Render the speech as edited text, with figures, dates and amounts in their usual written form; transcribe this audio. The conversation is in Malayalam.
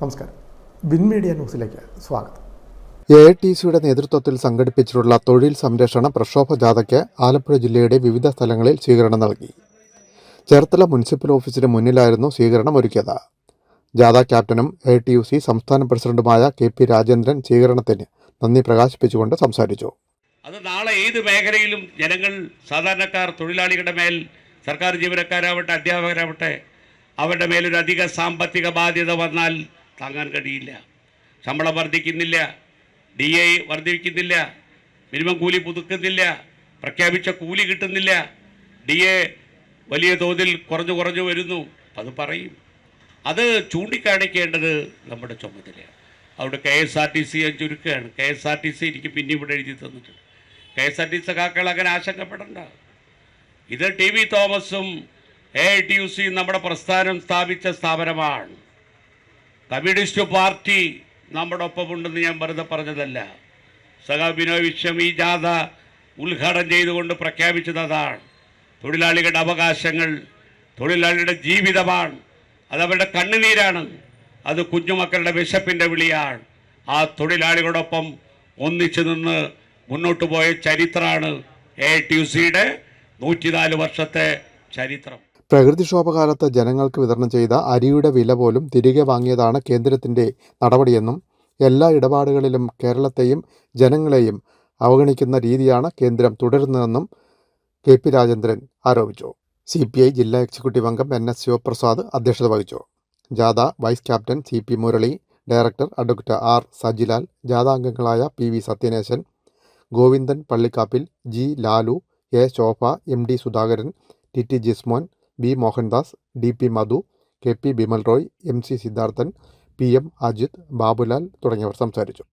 നമസ്കാരം. വിൻ മീഡിയ ന്യൂസിലേക്ക് സ്വാഗതം. AITC നേതൃത്വത്തിൽ സംഘടിപ്പിച്ചിട്ടുള്ള തൊഴിൽ സംരക്ഷണ പ്രക്ഷോഭ ജാഥയ്ക്ക് ആലപ്പുഴ ജില്ലയുടെ വിവിധ സ്ഥലങ്ങളിൽ സ്വീകരണം നൽകി. ചേർത്തല മുനിസിപ്പൽ ഓഫീസിന് മുന്നിലായിരുന്നു സ്വീകരണം ഒരുക്കിയത്. ജാഥ ക്യാപ്റ്റനും AITC സംസ്ഥാന പ്രസിഡന്റുമായ KP രാജേന്ദ്രൻ സ്വീകരണത്തിന് നന്ദി പ്രകാശിപ്പിച്ചുകൊണ്ട് സംസാരിച്ചു. അത് നാളെ ഏത് മേഖലയിലും ജനങ്ങൾ, സാധാരണക്കാർ, തൊഴിലാളികളുടെ മേൽ, സർക്കാർ ജീവനക്കാരാവട്ടെ, അധ്യാപകരാവട്ടെ, അവരുടെ മേലൊരു അധിക സാമ്പത്തിക ബാധ്യത വന്നാൽ താങ്ങാൻ കഴിയില്ല. ശമ്പളം വർദ്ധിക്കുന്നില്ല, DA വർദ്ധിക്കുന്നില്ല, മിനിമം കൂലി പുതുക്കുന്നില്ല, പ്രഖ്യാപിച്ച കൂലി കിട്ടുന്നില്ല, DA വലിയ തോതിൽ കുറഞ്ഞു വരുന്നു. അത് പറയും. അത് ചൂണ്ടിക്കാണിക്കേണ്ടത് നമ്മുടെ ചുമതലയാണ്. അവിടെ KSRTC ഞാൻ ചുരുക്കുകയാണ്. KSRTC എനിക്ക് പിന്നെ ഇവിടെ എഴുതി തന്നിട്ടുണ്ട്. KSRTC കാക്കൾ അങ്ങനെ ആശങ്കപ്പെടണ്ട. ഇത് TV തോമസും AITC നമ്മുടെ പ്രസ്ഥാനം സ്ഥാപിച്ച സ്ഥാപനമാണ്. കമ്മ്യൂണിസ്റ്റ് പാർട്ടി നമ്മുടെ ഒപ്പമുണ്ടെന്ന് ഞാൻ വെറുതെ പറഞ്ഞതല്ല. ബിനോയ് വിശ്വം ഈ ജാഥ ഉദ്ഘാടനം ചെയ്തുകൊണ്ട് പ്രഖ്യാപിച്ചത് അതാണ്. തൊഴിലാളികളുടെ അവകാശങ്ങൾ, തൊഴിലാളികളുടെ ജീവിതമാണ്, അതവരുടെ കണ്ണുനീരാണ്, അത് കുഞ്ഞുമക്കളുടെ വിശപ്പിൻ്റെ വിളിയാണ്. ആ തൊഴിലാളികളോടൊപ്പം ഒന്നിച്ചു നിന്ന് മുന്നോട്ട് പോയ ചരിത്രമാണ് AITCയുടെ 104 വർഷത്തെ ചരിത്രം. പ്രകൃതിക്ഷോഭകാലത്ത് ജനങ്ങൾക്ക് വിതരണം ചെയ്ത അരിയുടെ വില പോലും തിരികെ വാങ്ങിയതാണ് കേന്ദ്രത്തിൻ്റെ നടപടിയെന്നും എല്ലാ ഇടപാടുകളിലും കേരളത്തെയും ജനങ്ങളെയും അവഗണിക്കുന്ന രീതിയാണ് കേന്ദ്രം തുടരുന്നതെന്നും KP രാജേന്ദ്രൻ ആരോപിച്ചു. CPI ജില്ലാ എക്സിക്യൂട്ടീവ് അംഗം NS ശിവപ്രസാദ് അധ്യക്ഷത വഹിച്ചു. ജാഥ vice captain CP Murali, director advocate R Sajilal, ജാഥാംഗങ്ങളായ PV Sathyanesan, Govindan Pallikkappil, G Lalu, A Shobha, MD Sudhakaran, TT Jismon, B Mohandas, DP Madhu, KP Bimal Roy, MC Siddharthan, PM Ajith, Babulal തുടങ്ങിയവർ സംസാരിച്ചു.